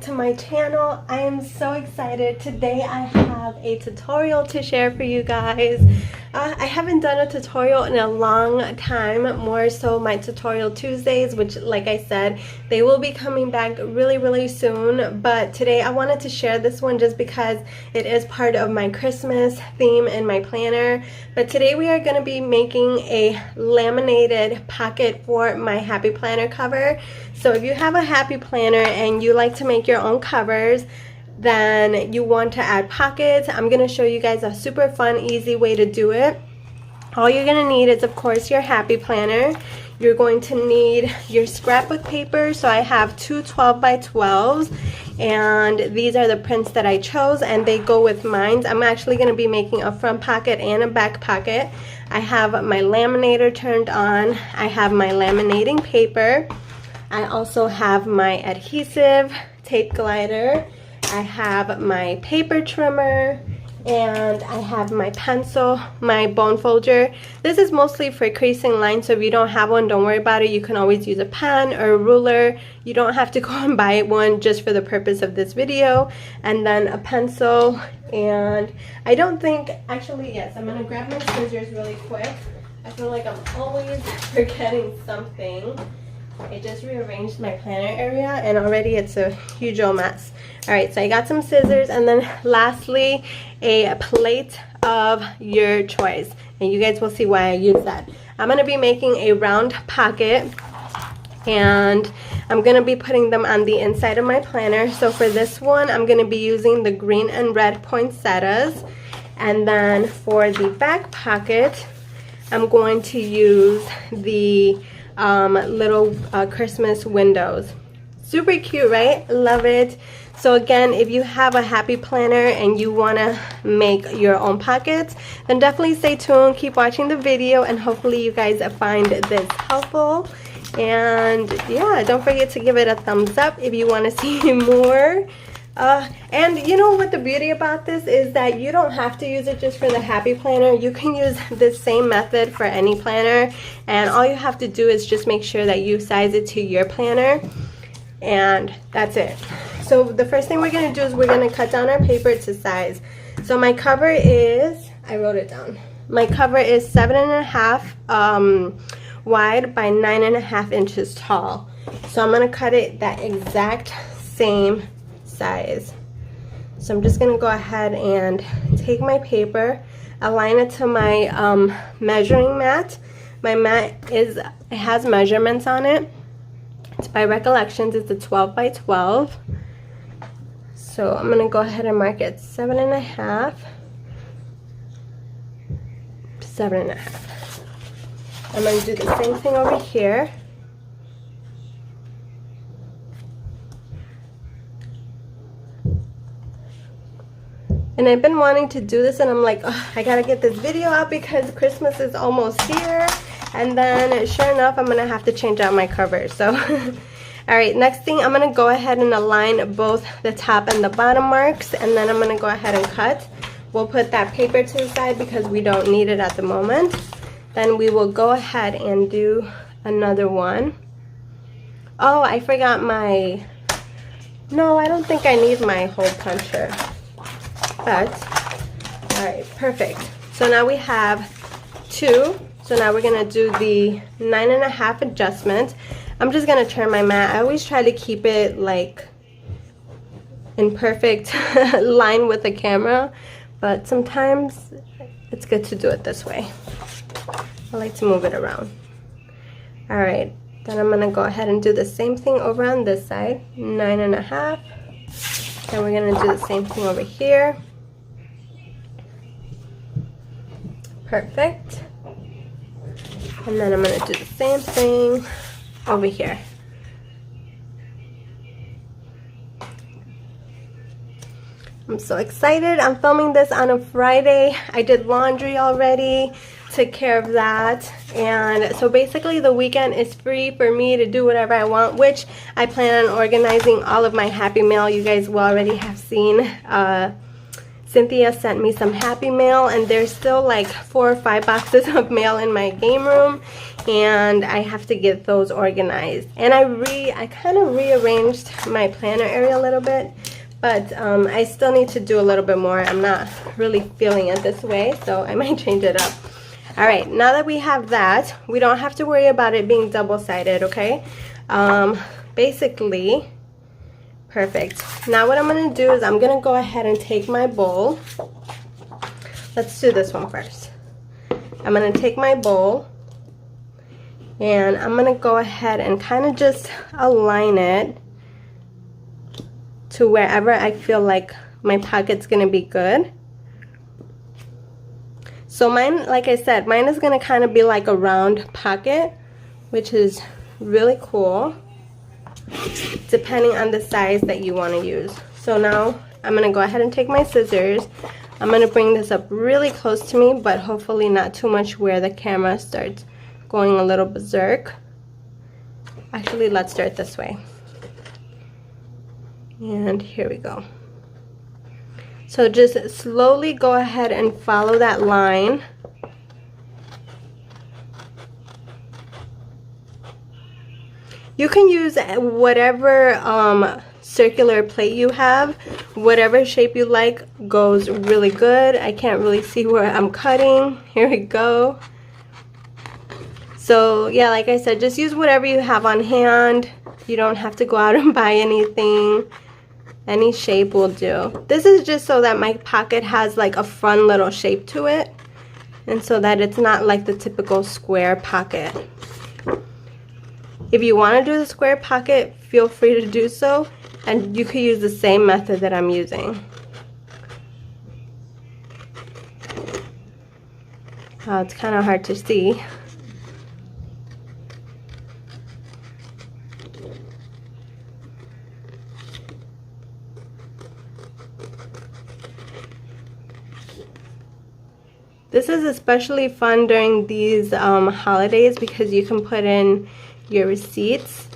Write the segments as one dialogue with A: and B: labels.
A: to my channel. I am so excited. Today I have a tutorial to share for you guys. I haven't done a tutorial in a long time, more so my tutorial Tuesdays, which like I said, they will be coming back really soon. But today I wanted to share this one just because it is part of my Christmas theme in my planner. But today we are going to be making a laminated pocket for my Happy Planner cover. So if you have a Happy Planner and you like to make your own covers, then you want to add pockets, I'm going to show you guys a super fun, easy way to do it. All you're going to need is, of course, your Happy Planner. You're going to need your scrapbook paper. So I have two 12 by 12s, and these are the prints that I chose, and they go with mine. I'm actually going to be making a front pocket and a back pocket. I have my laminator turned on. I have my laminating paper. I also have my adhesive tape glider. I have my paper trimmer, and I have my pencil, my bone folder. This is mostly for creasing lines, so if you don't have one, don't worry about it. You can always use a pen or a ruler. You don't have to go and buy one just for the purpose of this video. And then a pencil, and I don't think, actually, yes, I'm going to grab my scissors really quick. I feel like I'm always forgetting something. I just rearranged my planner area and already it's a huge old mess. Alright, so I got some scissors, and then lastly a plate of your choice, and you guys will see why I use that. I'm going to be making a round pocket, and I'm going to be putting them on the inside of my planner. So for this one I'm going to be using the green and red poinsettias, and then for the back pocket I'm going to use the little Christmas windows. Super cute, right? Love it. So again, if you have a Happy Planner and you want to make your own pockets, then definitely stay tuned, keep watching the video, and hopefully you guys find this helpful. And yeah, don't forget to give it a thumbs up if you want to see more. And you know what the beauty about this is, that you don't have to use it just for the Happy Planner. You can use this same method for any planner, and all you have to do is just make sure that you size it to your planner, and that's it. So the first thing we're going to do is we're going to cut down our paper to size. So my cover is, I wrote it down, my cover is 7.5 wide by 9.5 inches tall. So I'm going to cut it that exact same size. So I'm just going to go ahead and take my paper, align it to my measuring mat. My mat it has measurements on it. It's by Recollections. It's a 12 by 12. So I'm going to go ahead and mark it 7.5, 7.5. I'm going to do the same thing over here. And I've been wanting to do this, and I'm like, oh, I gotta get this video out because Christmas is almost here. And then sure enough, I'm gonna have to change out my cover. So alright, next thing, I'm gonna go ahead and align both the top and the bottom marks, and then I'm gonna go ahead and cut. We'll put that paper to the side because we don't need it at the moment. Then we will go ahead and do another one. Oh, I forgot my, no, I don't think I need my hole puncher. But alright, perfect. So now we have two. So now we're gonna do the 9.5 adjustment. I'm just gonna turn my mat. I always try to keep it like in perfect line with the camera, but sometimes it's good to do it this way. I like to move it around. Alright, then I'm gonna go ahead and do the same thing over on this side, 9.5. Then we're gonna do the same thing over here. Perfect. And then I'm going to do the same thing over here. I'm so excited. I'm filming this on a Friday. I did laundry already, took care of that. And so basically the weekend is free for me to do whatever I want, which I plan on organizing all of my Happy Mail. You guys will already have seen Cynthia sent me some Happy Mail, and there's still like 4 or 5 boxes of mail in my game room, and I have to get those organized. And I kind of rearranged my planner area a little bit, but I still need to do a little bit more. I'm not really feeling it this way, so I might change it up. All right, now that we have that, we don't have to worry about it being double-sided, okay? Basically, perfect. Now what I'm going to do is I'm going to go ahead and take my bowl. Let's do this one first. I'm going to take my bowl, and I'm going to go ahead and kind of just align it to wherever I feel like my pocket's going to be good. So mine, like I said, mine is going to kind of be like a round pocket, which is really cool, depending on the size that you want to use. So now I'm going to go ahead and take my scissors. I'm going to bring this up really close to me, but hopefully not too much where the camera starts going a little berserk. Actually, let's start this way. And here we go. So just slowly go ahead and follow that line. You can use whatever circular plate you have. Whatever shape you like goes really good. I can't really see where I'm cutting. Here we go. So yeah, like I said, just use whatever you have on hand. You don't have to go out and buy anything. Any shape will do. This is just so that my pocket has like a fun little shape to it, and so that it's not like the typical square pocket. If you want to do the square pocket, feel free to do so, and you could use the same method that I'm using. Oh, it's kind of hard to see. This is especially fun during these holidays because you can put in your receipts.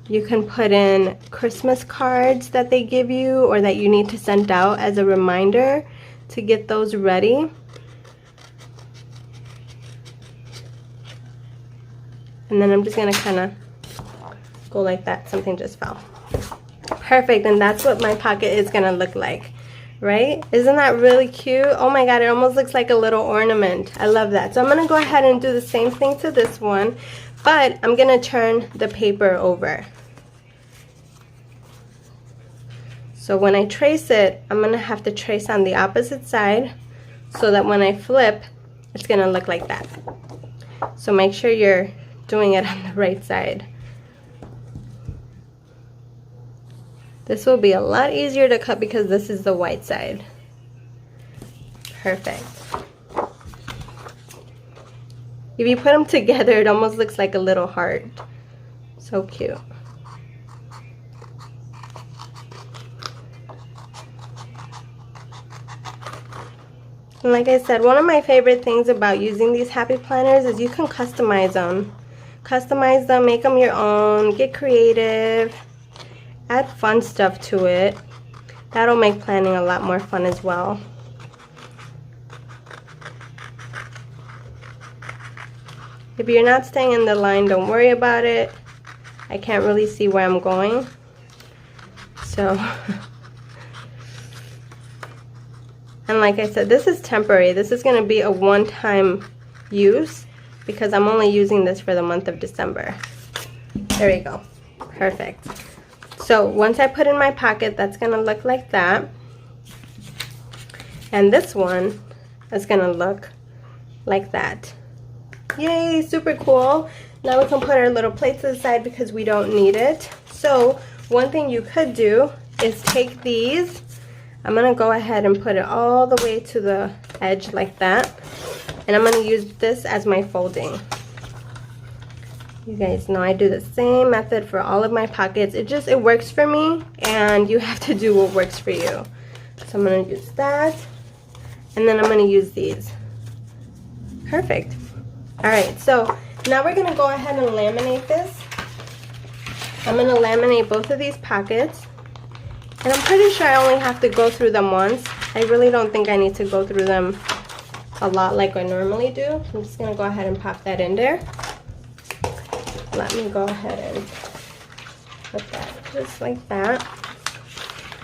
A: You can put in Christmas cards that they give you or that you need to send out as a reminder to get those ready. And then I'm just going to kind of go like that. Something just fell. Perfect, and that's what my pocket is going to look like. Right? Isn't that really cute? Oh my god, it almost looks like a little ornament. I love that. So I'm going to go ahead and do the same thing to this one, but I'm going to turn the paper over. So when I trace it, I'm going to have to trace on the opposite side so that when I flip, it's going to look like that. So make sure you're doing it on the right side. This will be a lot easier to cut because this is the white side. Perfect. If you put them together, it almost looks like a little heart. So cute. And like I said, one of my favorite things about using these happy planners is you can customize them. Customize them, make them your own, get creative. Add fun stuff to it. That'll make planning a lot more fun as well. If you're not staying in the line, don't worry about it. I can't really see where I'm going. So, and like I said, this is temporary. This is going to be a one-time use because I'm only using this for the month of December. There we go. Perfect. So once I put in my pocket, that's going to look like that. And this one is going to look like that. Yay, super cool. Now we can put our little plate to the side because we don't need it. So one thing you could do is take these. I'm going to go ahead and put it all the way to the edge like that. And I'm going to use this as my folding. You guys know I do the same method for all of my pockets. It works for me, and you have to do what works for you. So I'm going to use that, and then I'm going to use these. Perfect. Alright, so now we're going to go ahead and laminate this. I'm going to laminate both of these pockets, and I'm pretty sure I only have to go through them once. I really don't think I need to go through them a lot like I normally do. I'm just gonna go ahead and pop that in there. Let me go ahead and put that just like that.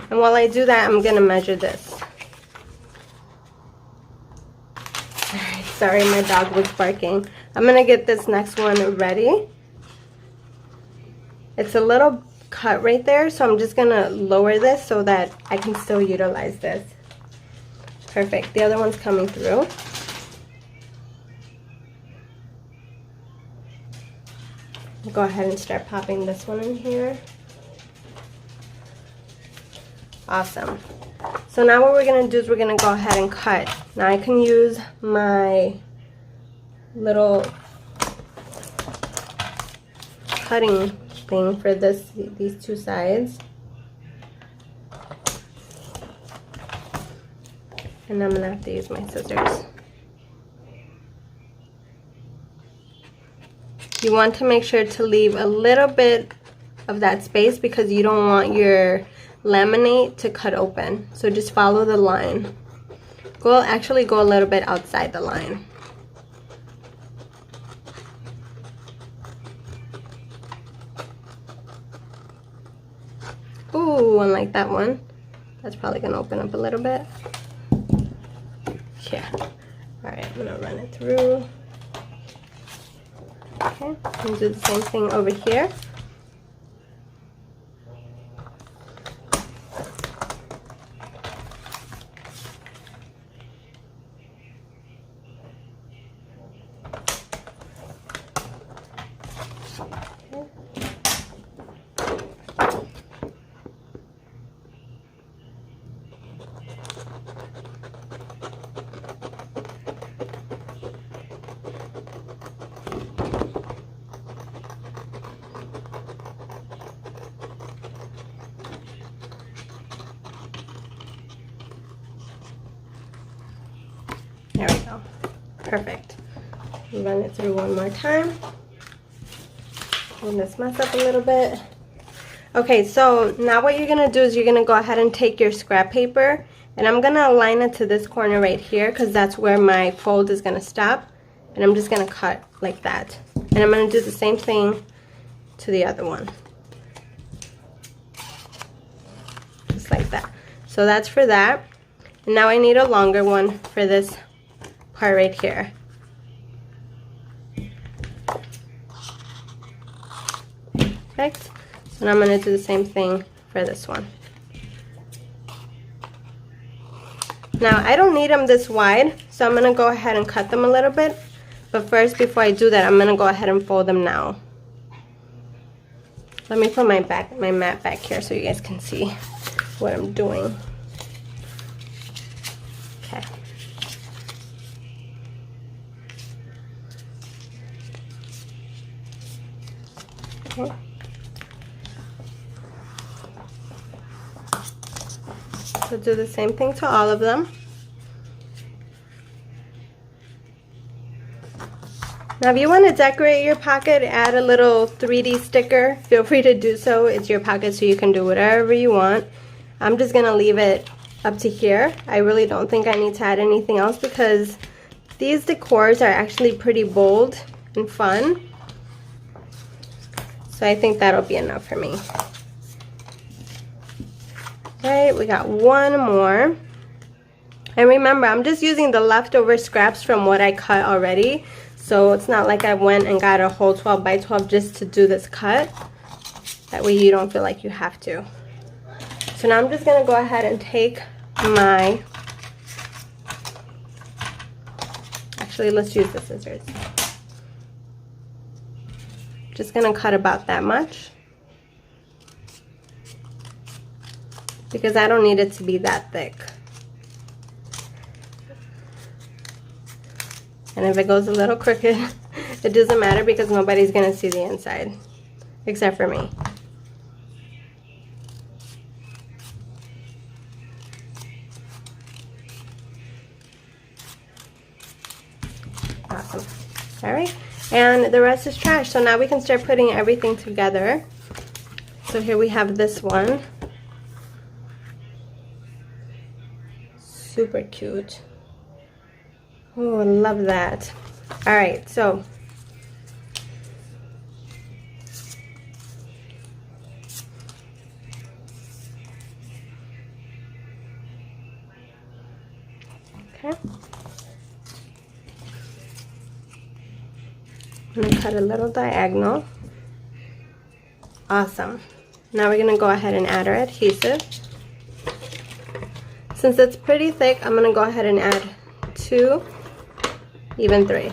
A: And while I do that, I'm gonna measure this. Alright, sorry, my dog was barking. I'm gonna get this next one ready. It's a little cut right there, so I'm just gonna lower this so that I can still utilize this. Perfect. The other one's coming through. I'll go ahead and start popping this one in here. Awesome. So now what we're going to do is we're going to go ahead and cut. Now I can use my little cutting thing for these two sides. And I'm going to have to use my scissors. You want to make sure to leave a little bit of that space because you don't want your laminate to cut open. So just follow the line. Actually go a little bit outside the line. Ooh, unlike that one. That's probably gonna open up a little bit. Yeah. Alright, I'm gonna run it through. Okay, and do the same thing over here. There we go. Perfect. Run it through one more time. Clean this mess up a little bit. Okay, so now what you're going to do is you're going to go ahead and take your scrap paper, and I'm going to align it to this corner right here because that's where my fold is going to stop. And I'm just going to cut like that. And I'm going to do the same thing to the other one. Just like that. So that's for that. And now I need a longer one for this part right here. Perfect. And I'm going to do the same thing for this one. Now I don't need them this wide, so I'm going to go ahead and cut them a little bit. But first, before I do that, I'm going to go ahead and fold them now. Let me put my mat back here so you guys can see what I'm doing. Okay. Okay. So do the same thing to all of them. Now if you want to decorate your pocket, add a little 3D sticker, feel free to do so. It's your pocket, so you can do whatever you want. I'm just going to leave it up to here. I really don't think I need to add anything else because these decors are actually pretty bold and fun. So I think that'll be enough for me. Alright, we got one more. And remember, I'm just using the leftover scraps from what I cut already. So it's not like I went and got a whole 12 by 12 just to do this cut. That way you don't feel like you have to. So now I'm just going to go ahead and take my... Actually, let's use the scissors. Just going to cut about that much. Because I don't need it to be that thick. And if it goes a little crooked, it doesn't matter because nobody's going to see the inside. Except for me. Awesome. Alright. And the rest is trash. So now we can start putting everything together. So here we have this one. Super cute. Oh, I love that. All right, so okay. I'm gonna cut a little diagonal. Awesome. Now we're gonna go ahead and add our adhesive. Since it's pretty thick, I'm gonna go ahead and add 2, even 3.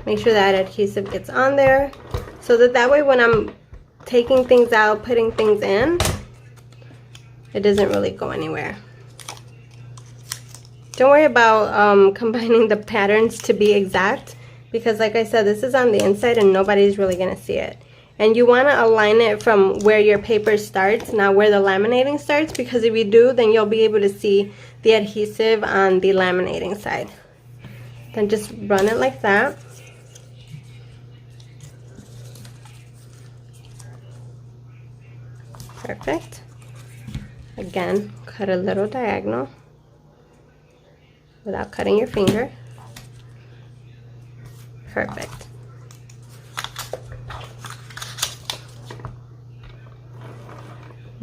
A: Make sure that adhesive gets on there so that way when I'm taking things out, putting things in, it doesn't really go anywhere. Don't worry about combining the patterns to be exact, because like I said, this is on the inside and nobody's really gonna see it. And you want to align it from where your paper starts, not where the laminating starts, because if you do, then you'll be able to see the adhesive on the laminating side. Then just run it like that. Perfect. Again, cut a little diagonal without cutting your finger. Perfect.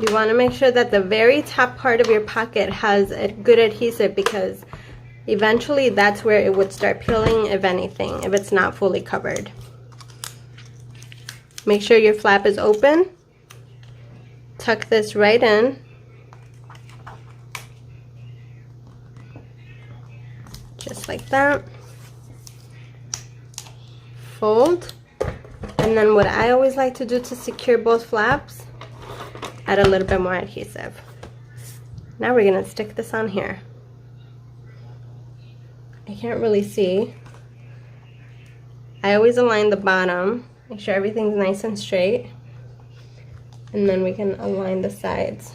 A: You want to make sure that the very top part of your pocket has a good adhesive, because eventually that's where it would start peeling, if anything, if it's not fully covered. Make sure your flap is open. Tuck this right in. Just like that. Fold. And then what I always like to do to secure both flaps, add a little bit more adhesive. Now we're gonna stick this on here. I can't really see. I always align the bottom, make sure everything's nice and straight. And then we can align the sides.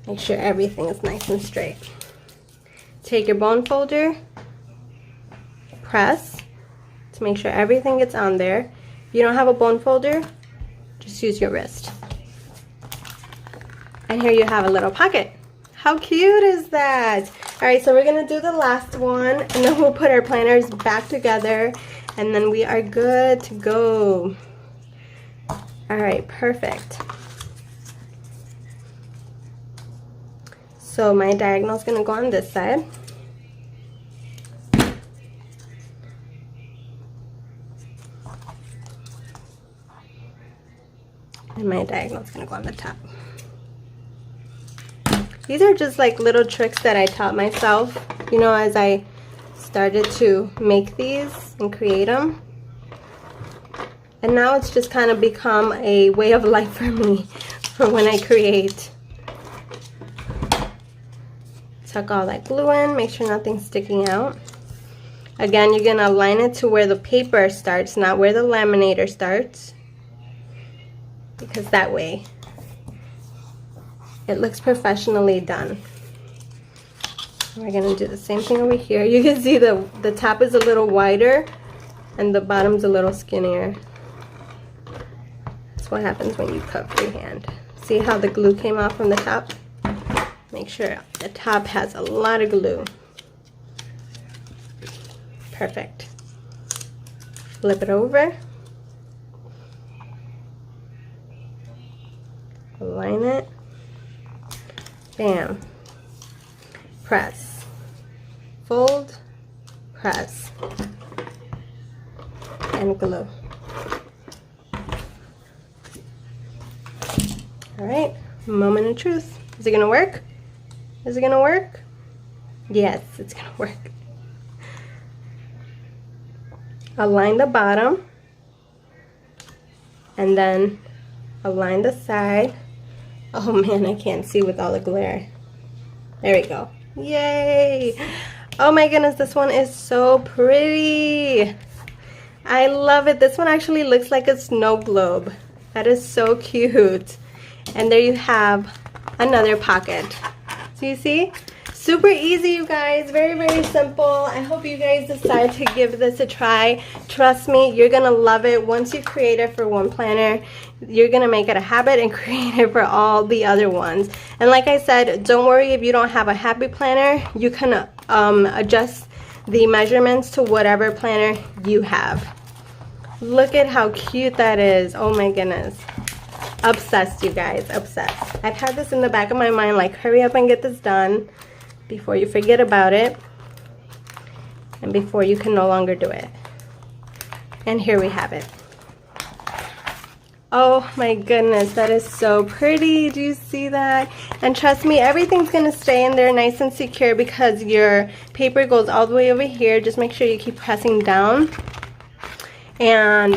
A: Make sure everything is nice and straight. Take your bone folder, press to make sure everything gets on there. If you don't have a bone folder, just use your wrist. And here you have a little pocket. How cute is that? All right, so we're gonna do the last one, and then we'll put our planners back together, and then we are good to go. All right, perfect. So my diagonal is gonna go on this side. And my diagonal is gonna go on the top. These are just like little tricks that I taught myself, you know, as I started to make these and create them. And now it's just kind of become a way of life for me for when I create. Tuck all that glue in, make sure nothing's sticking out. Again, you're gonna align it to where the paper starts, not where the laminator starts, because that way it looks professionally done. We're gonna do the same thing over here. You can see the top is a little wider and the bottom's a little skinnier. That's what happens when you cut freehand. See how the glue came off from the top? Make sure the top has a lot of glue. Perfect. Flip it over. Align it. Bam. Press. Fold. Press. And glue. Alright, moment of truth. Is it gonna work? Is it gonna work? Yes, it's gonna work. Align the bottom. And then align the side. Oh man, I can't see with all the glare. There we go. Yay! Oh my goodness, this one is so pretty. I love it. This one actually looks like a snow globe. That is so cute. And there you have another pocket. So you see? Super easy, you guys. Very, very simple. I hope you guys decide to give this a try. Trust me, you're gonna love it. Once you create it for one planner, you're gonna make it a habit and create it for all the other ones. And like I said, don't worry if you don't have a happy planner. You can adjust the measurements to whatever planner you have. Look at how cute that is. Oh my goodness. Obsessed, you guys. Obsessed. I've had this in the back of my mind, like, hurry up and get this done before you forget about it and before you can no longer do it. And here we have it. Oh my goodness, that is so pretty. Do you see that? And trust me, everything's gonna stay in there nice and secure because your paper goes all the way over here. Just make sure you keep pressing down and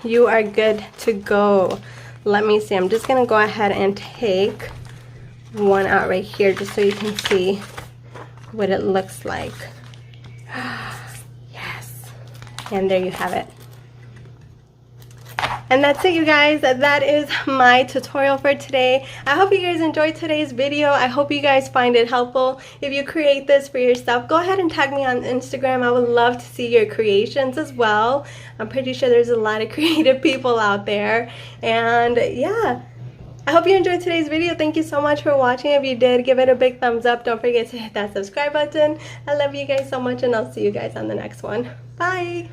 A: you are good to go. Let me see, I'm just gonna go ahead and take one out right here just so you can see what it looks like. Yes, and there you have it. And that's it, you guys. That is my tutorial for today. I hope you guys enjoyed today's video. I hope you guys find it helpful. If you create this for yourself, go ahead and tag me on Instagram. I would love to see your creations as well. I'm pretty sure there's a lot of creative people out there. And yeah, I hope you enjoyed today's video. Thank you so much for watching. If you did, give it a big thumbs up. Don't forget to hit that subscribe button. I love you guys so much, and I'll see you guys on the next one. Bye!